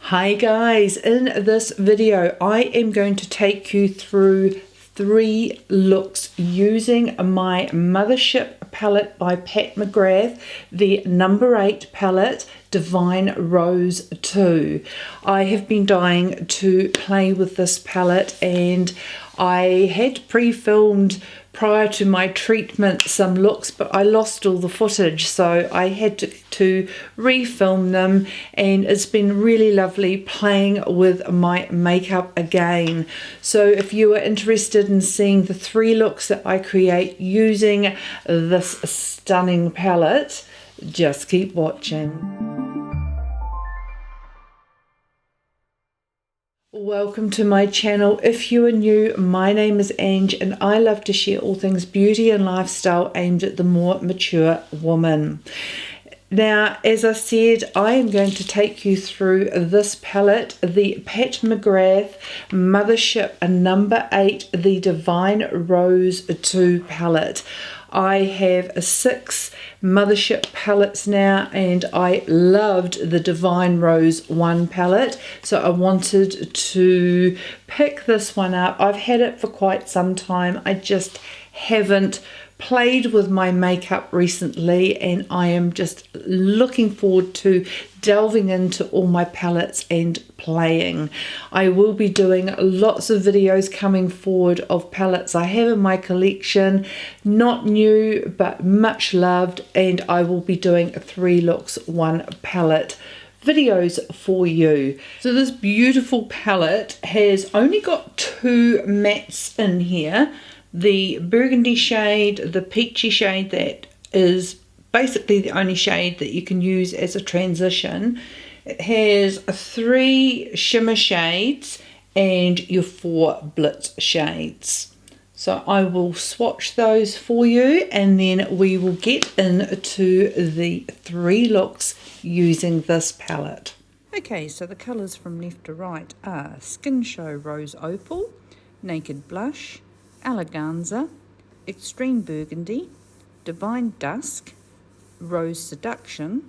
Hi guys, in this video I am going to take you through 3 looks using my Mothership palette by Pat McGrath, the number 8 palette, Divine Rose 2. I have been dying to play with this palette and I had pre-filmed prior to my treatment some looks, but I lost all the footage, so I had to refilm them, and it's been really lovely playing with my makeup again. So if you are interested in seeing the 3 looks that I create using this stunning palette, just keep watching. Welcome to my channel. If you are new, my name is Ange and I love to share all things beauty and lifestyle aimed at the more mature woman. Now, as I said, I am going to take you through this palette, the Pat McGrath Mothership number 8, the Divine Rose 2 palette. I have 6 Mothership palettes now, and I loved the Divine Rose 1 palette, so I wanted to pick this one up. I've had it for quite some time. I just haven't played with my makeup recently, and I am just looking forward to delving into all my palettes and playing. I will be doing lots of videos coming forward of palettes I have in my collection, not new but much loved, and I will be doing 3 looks 1 palette videos for you. So this beautiful palette has only got 2 mattes in here. The burgundy shade, the peachy shade, that is basically the only shade that you can use as a transition. It has 3 shimmer shades and your 4 blitz shades. So I will swatch those for you, and then we will get into the 3 looks using this palette. Okay, so the colours from left to right are Skin Show Rose Opal, Naked Blush, Eleganza, Extreme Burgundy, Divine Dusk, Rose Seduction,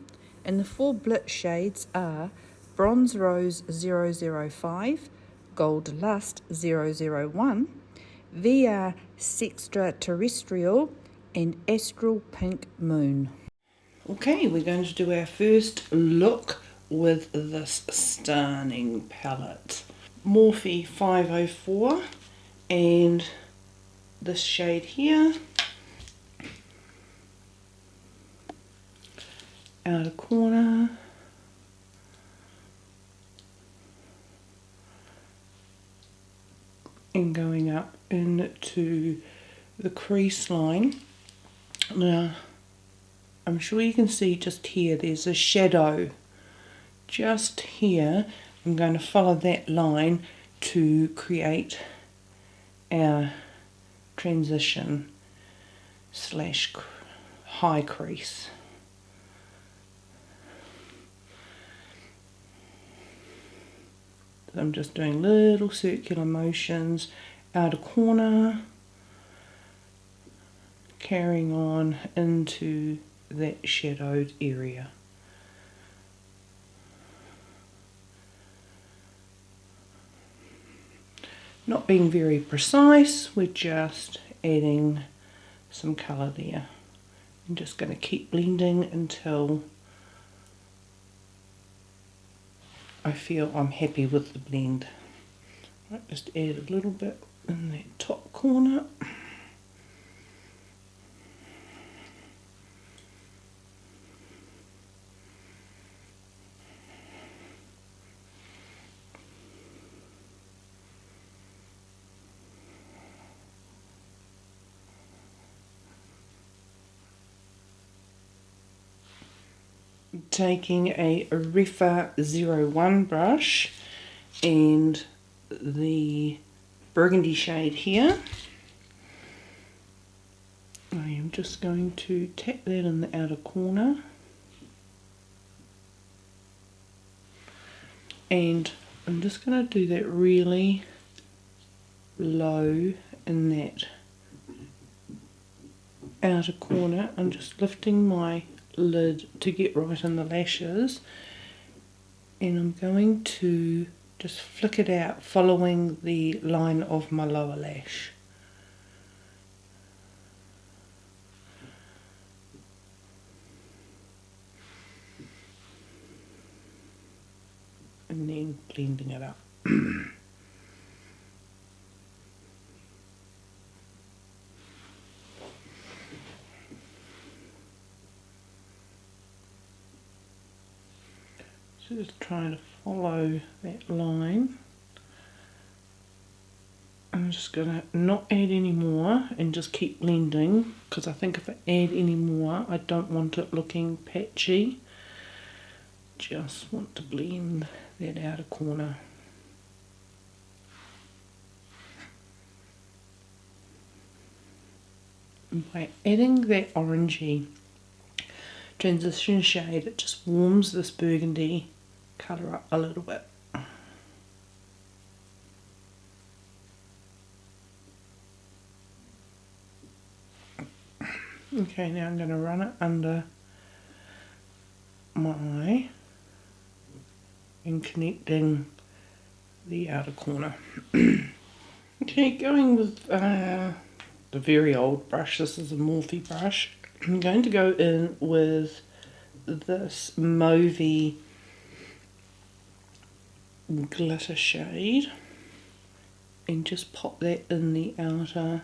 and the 4 blitz shades are Bronze Rose 005, Gold Lust 001, VR Sextra Terrestrial, and Astral Pink Moon. Okay, we're going to do our first look with this stunning palette. Morphe 504 and this shade here, outer corner, and going up into the crease line. Now I'm sure you can see just here there's a shadow just here. I'm going to follow that line to create our transition slash high crease. So I'm just doing little circular motions, outer corner, carrying on into that shadowed area. Not being very precise, we're just adding some colour there. I'm just going to keep blending until I feel I'm happy with the blend. Right, just add a little bit in that top corner. Taking a Refa 01 brush and the burgundy shade here, I am just going to tap that in the outer corner, and I'm just going to do that really low in that outer corner. I'm just lifting my lid to get right in the lashes, And I'm going to just flick it out following the line of my lower lash. And then blending it up. So just trying to follow that line. I'm just going to not add any more and just keep blending, because I think if I add any more I don't want it looking patchy. Just want to blend that outer corner. And by adding that orangey transition shade, it just warms this burgundy colour up a little bit. Okay, now I'm going to run it under my eye and connecting the outer corner. Okay, going with the very old brush. This is a Morphe brush. I'm going to go in with this mauvey glitter shade and just pop that in the outer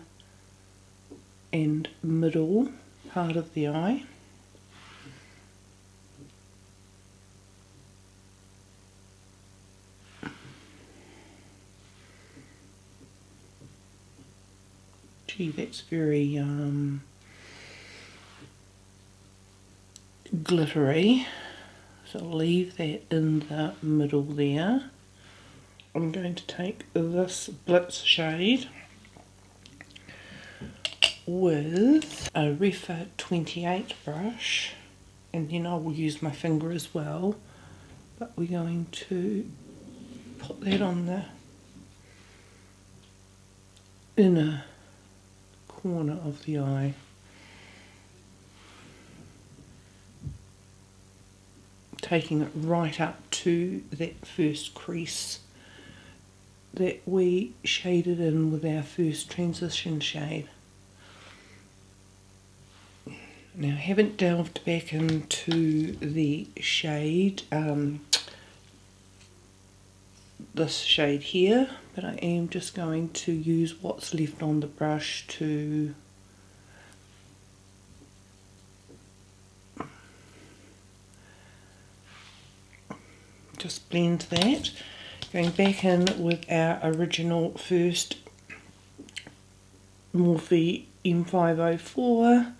and middle part of the eye. Gee, that's very glittery, so leave that in the middle there. I'm going to take this Blitz shade with a Refa 28 brush, and then I will use my finger as well, but we're going to put that on the inner corner of the eye. Taking it right up to that first crease that we shaded in with our first transition shade. Now, I haven't delved back into the shade, this shade here, but I am just going to use what's left on the brush to just blend that. Going back in with our original first Morphe M504,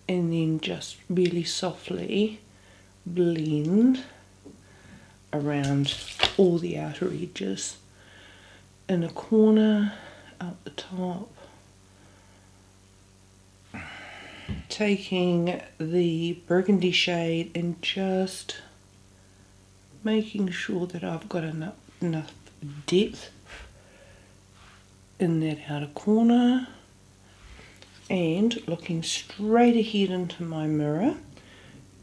and then just really softly blend around all the outer edges, in a corner, up the top. Taking the burgundy shade and just making sure that I've got enough depth in that outer corner, and looking straight ahead into my mirror.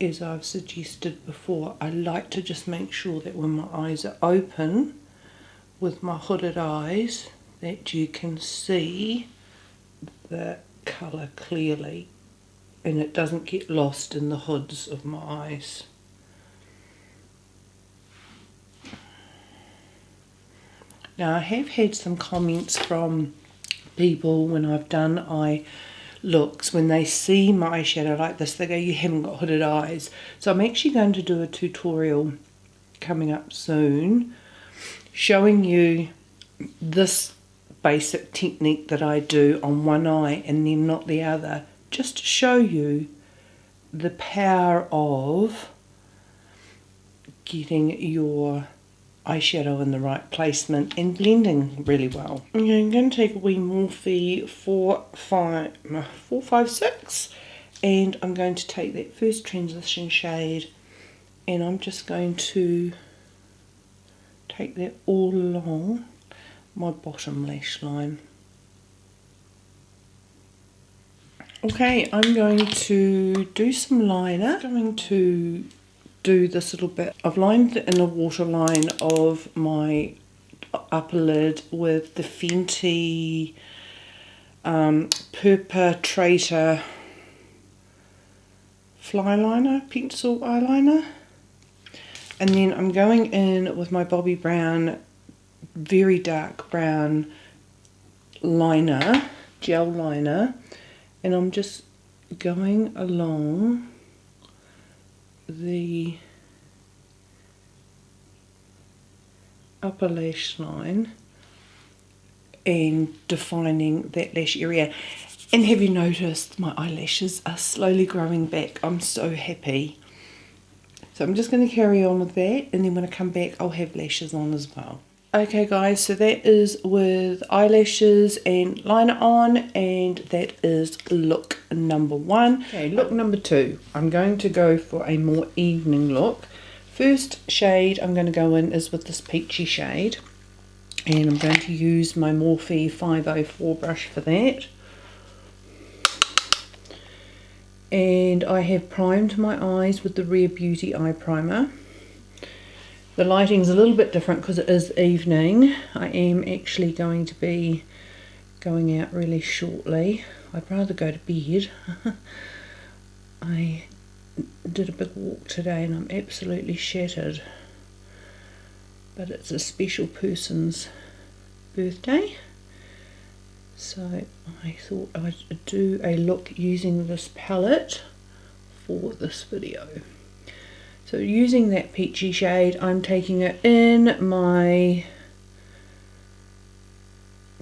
As I've suggested before, I like to just make sure that when my eyes are open with my hooded eyes, that you can see the colour clearly and it doesn't get lost in the hoods of my eyes. Now, I have had some comments from people when I've done eye looks, when they see my eyeshadow like this, they go, you haven't got hooded eyes. So I'm actually going to do a tutorial coming up soon showing you this basic technique that I do on one eye and then not the other, just to show you the power of getting your eyeshadow in the right placement and blending really well. Okay, I'm going to take a wee Morphe 456 and I'm going to take that first transition shade and I'm just going to take that all along my bottom lash line. Okay, I'm going to do some liner. I'm going to do this little bit. I've lined the inner waterline of my upper lid with the Fenty Perpetrator fly liner, pencil eyeliner. And then I'm going in with my Bobbi Brown, very dark brown liner, gel liner, and I'm just going along the upper lash line and defining that lash area. And have you noticed my eyelashes are slowly growing back? I'm so happy. So I'm just going to carry on with that, and then when I come back I'll have lashes on as well. Okay guys, so that is with eyelashes and liner on, and that is look number 1. Okay, look number 2. I'm going to go for a more evening look. First shade I'm going to go in is with this peachy shade, and I'm going to use my Morphe 504 brush for that. And I have primed my eyes with the Rare Beauty eye primer. The lighting's a little bit different because it is evening. I am actually going to be going out really shortly. I'd rather go to bed. I did a big walk today and I'm absolutely shattered. But it's a special person's birthday. So I thought I'd do a look using this palette for this video. So using that peachy shade, I'm taking it in my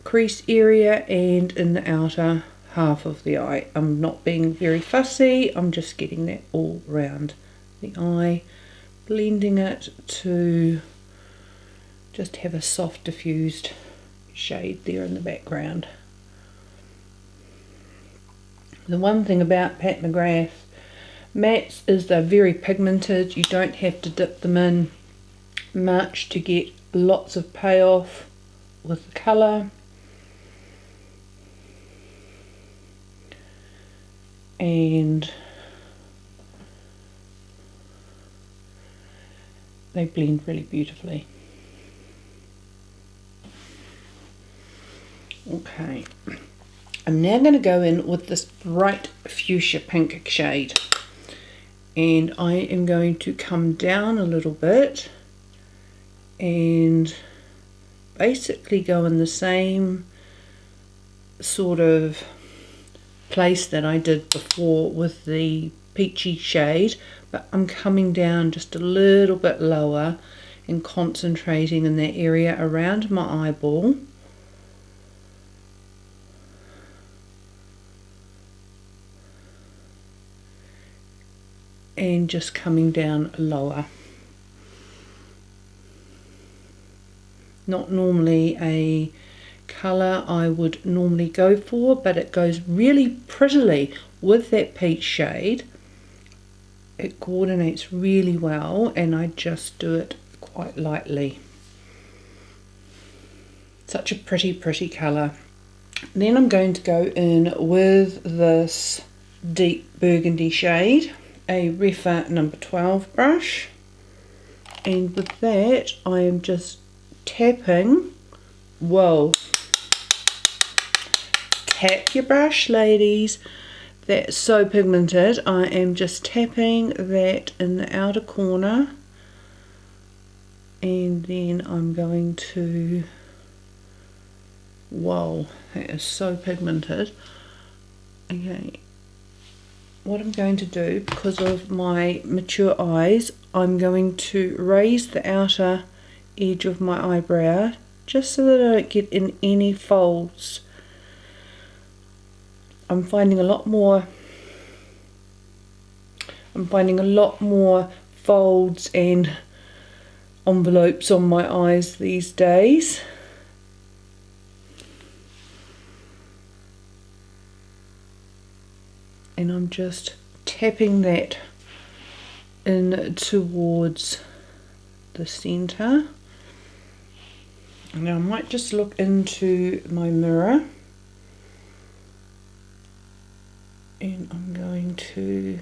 crease area and in the outer half of the eye. I'm not being very fussy, I'm just getting that all round the eye, blending it to just have a soft diffused shade there in the background. The one thing about Pat McGrath mattes is they're very pigmented. You don't have to dip them in much to get lots of payoff with the colour. And they blend really beautifully. Okay, I'm now going to go in with this bright fuchsia pink shade. And I am going to come down a little bit and basically go in the same sort of place that I did before with the peachy shade, but I'm coming down just a little bit lower and concentrating in that area around my eyeball. And just coming down lower. Not normally a colour I would normally go for, but it goes really prettily with that peach shade. It coordinates really well, and I just do it quite lightly. Such a pretty colour. Then I'm going to go in with this deep burgundy shade, a Refa number 12 brush, and with that I am just tapping. Whoa, tap your brush, ladies, that's so pigmented. I am just tapping that in the outer corner, and then I'm going to, whoa, that is so pigmented. Okay, what I'm going to do, because of my mature eyes, I'm going to raise the outer edge of my eyebrow just so that I don't get in any folds. I'm finding a lot more folds and envelopes on my eyes these days. And I'm just tapping that in towards the center. Now I might just look into my mirror, and I'm going to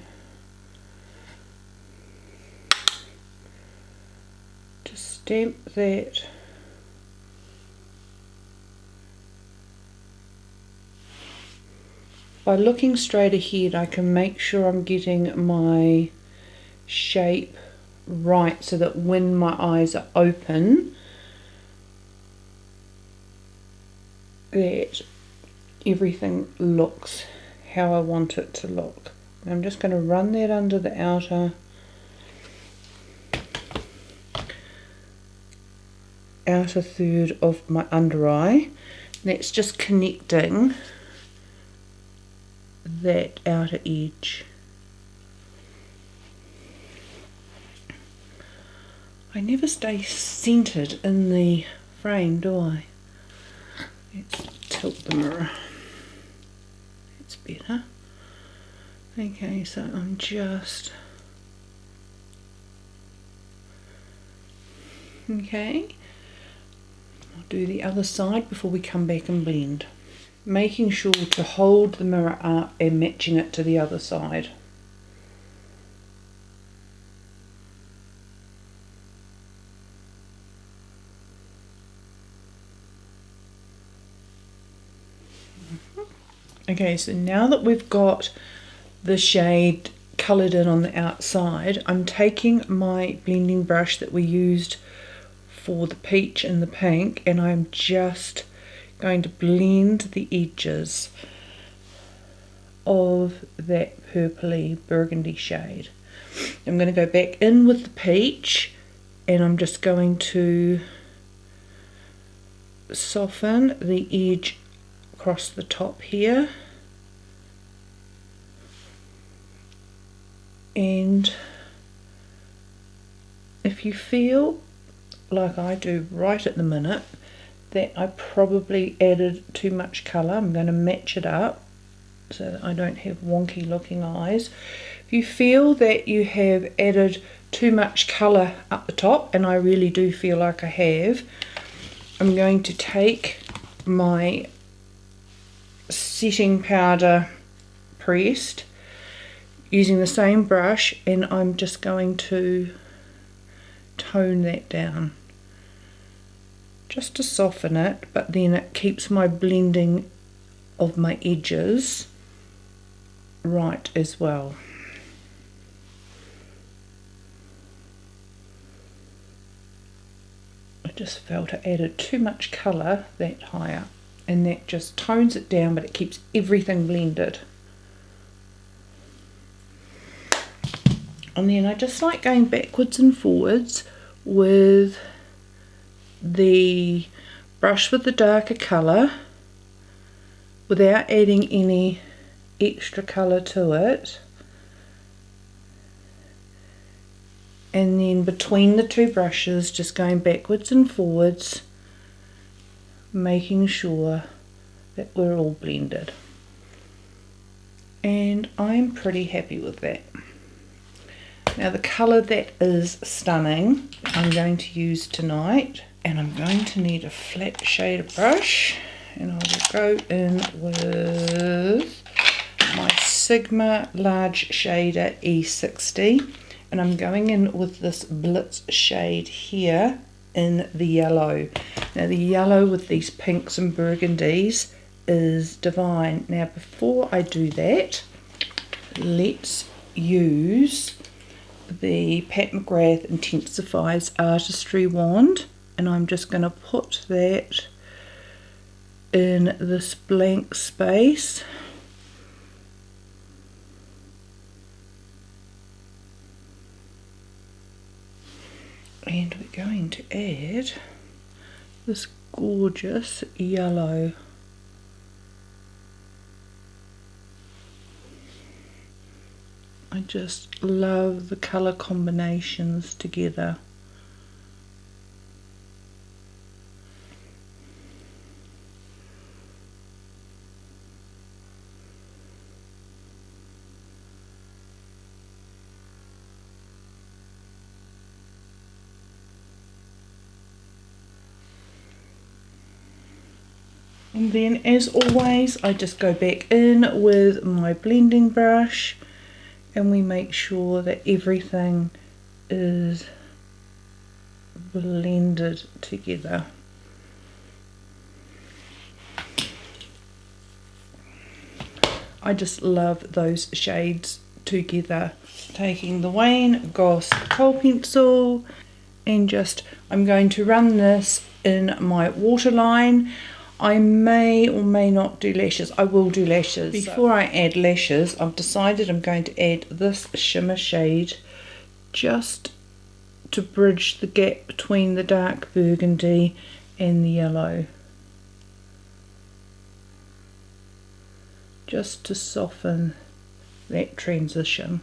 stamp that by looking straight ahead. I can make sure I'm getting my shape right so that when my eyes are open, that everything looks how I want it to look. I'm just going to run that under the outer third of my under eye. That's just connecting that outer edge. I never stay centered in the frame, do I? Let's tilt the mirror. That's better. Okay, so I'm just... Okay. I'll do the other side before we come back and blend. Making sure to hold the mirror up and matching it to the other side. Okay, so now that we've got the shade coloured in on the outside, I'm taking my blending brush that we used for the peach and the pink, and I'm just going to blend the edges of that purpley burgundy shade. I'm going to go back in with the peach, and I'm just going to soften the edge across the top here, and if you feel like I do right at the minute that I probably added too much colour, I'm going to match it up so that I don't have wonky looking eyes. If you feel that you have added too much colour up the top, and I really do feel like I have, I'm going to take my setting powder pressed using the same brush, and I'm just going to tone that down just to soften it, but then it keeps my blending of my edges right as well. I just felt I added too much colour that high up, and that just tones it down, but it keeps everything blended. And then I just like going backwards and forwards with the brush with the darker colour without adding any extra colour to it, and then between the two brushes just going backwards and forwards, making sure that we're all blended. And I'm pretty happy with that. Now the colour that is stunning I'm going to use tonight, and I'm going to need a flat shader brush, and I will go in with my Sigma Large Shader E60, and I'm going in with this Blitz shade here in the yellow. Now the yellow with these pinks and burgundies is divine. Now before I do that, let's use the Pat McGrath Intensifies Artistry wand, and I'm just going to put that in this blank space, and we're going to add this gorgeous yellow. I just love the colour combinations together. And then as always I just go back in with my blending brush, and we make sure that everything is blended together. I just love those shades together. Taking the Wayne Goss Kohl pencil and I'm going to run this in my waterline. I may or may not do lashes. I will do lashes. Before I add lashes, I've decided I'm going to add this shimmer shade just to bridge the gap between the dark burgundy and the yellow. Just to soften that transition.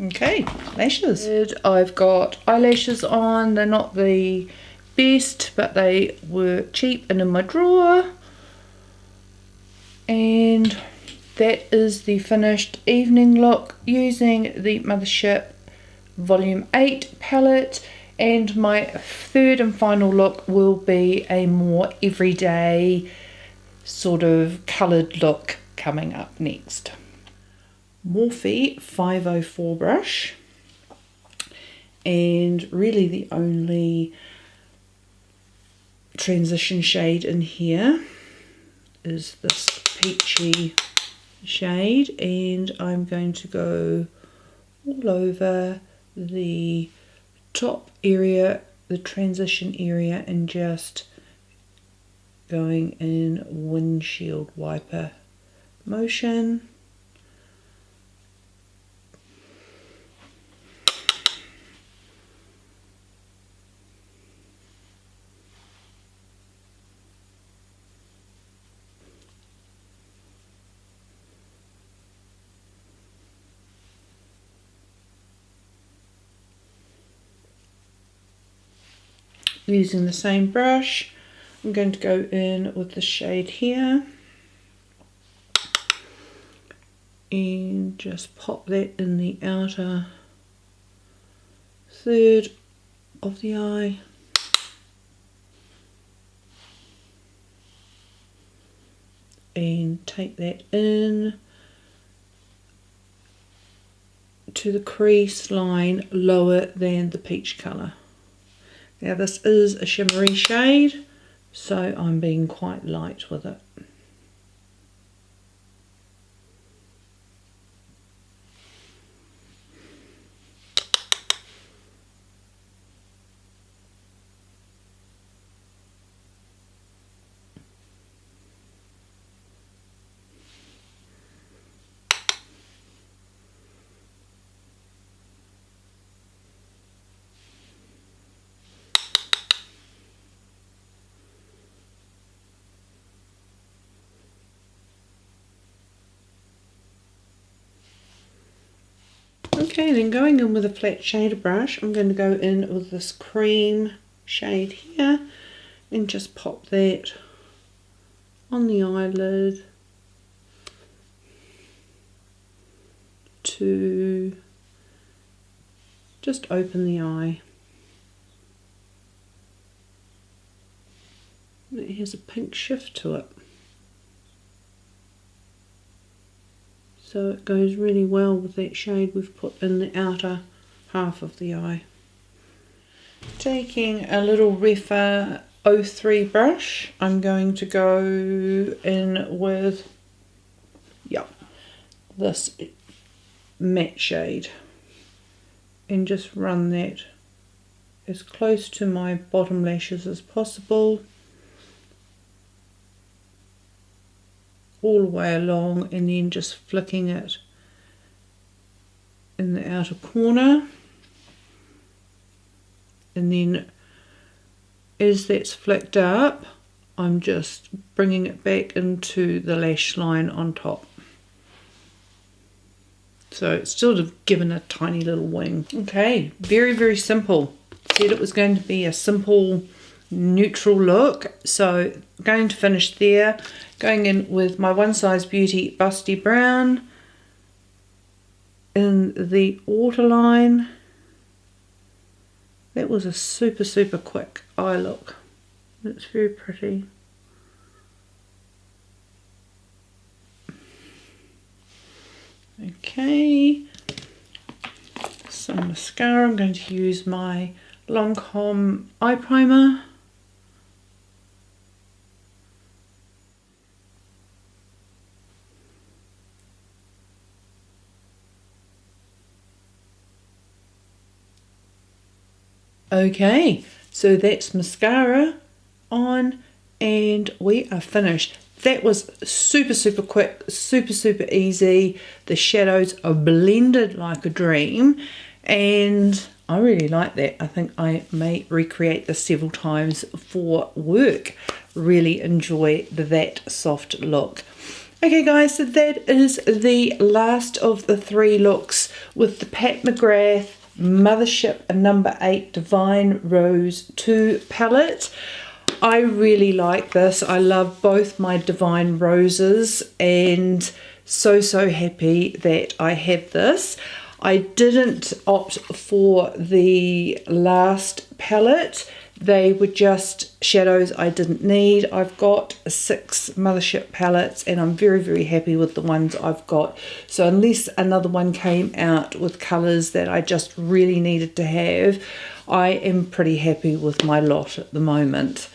Okay, lashes. I've got eyelashes on. They're not the best, but they were cheap and in my drawer. And that is the finished evening look using the Mothership Volume 8 palette. And my third and final look will be a more everyday sort of coloured look coming up next. Morphe 504 brush, and really the only transition shade in here is this peachy shade, and I'm going to go all over the top area, the transition area, and just going in windshield wiper motion. Using the same brush, I'm going to go in with the shade here and just pop that in the outer third of the eye. And take that in to the crease line lower than the peach colour. Now this is a shimmery shade, so I'm being quite light with it. Okay, then going in with a flat shader brush, I'm going to go in with this cream shade here and just pop that on the eyelid to just open the eye. It has a pink shift to it, so it goes really well with that shade we've put in the outer half of the eye. Taking a little Refa 03 brush, I'm going to go in with this matte shade and just run that as close to my bottom lashes as possible, all the way along, and then just flicking it in the outer corner. And then as that's flicked up, I'm just bringing it back into the lash line on top. So it's sort of given a tiny little wing. Okay, very, very simple. Said it was going to be a simple neutral look, so I'm going to finish there. Going in with my One Size Beauty Busty Brown in the waterline. That was a super, super quick eye look. It's very pretty. Okay, some mascara. I'm going to use my Lancome eye primer. Okay, so that's mascara on and we are finished. That was super quick, super easy. The shadows are blended like a dream and I really like that. I think I may recreate this several times for work. Really enjoy that soft look. Okay guys, so that is the last of the 3 looks with the Pat McGrath Mothership number 8 Divine Rose 2 palette. I really like this. I love both my Divine Roses and so happy that I have this. I didn't opt for the last palette. They were just shadows I didn't need. I've got 6 Mothership palettes and I'm very happy with the ones I've got. So unless another one came out with colours that I just really needed to have, I am pretty happy with my lot at the moment.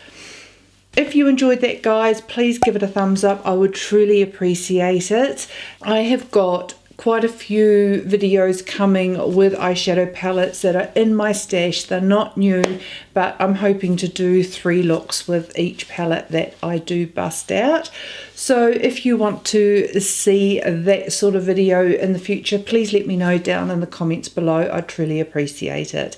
If you enjoyed that, guys, please give it a thumbs up. I would truly appreciate it. I have got quite a few videos coming with eyeshadow palettes that are in my stash. They're not new, but I'm hoping to do 3 looks with each palette that I do bust out. So if you want to see that sort of video in the future, please let me know down in the comments below. I'd truly appreciate it.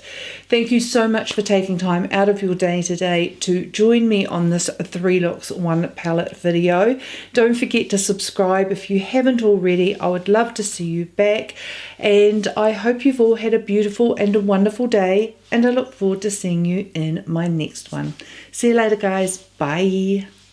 Thank you so much for taking time out of your day today to join me on this 3 looks 1 palette video. Don't forget to subscribe if you haven't already. I would love to see you back, and I hope you've all had a beautiful and a wonderful day, and I look forward to seeing you in my next one. See you later, guys. Bye.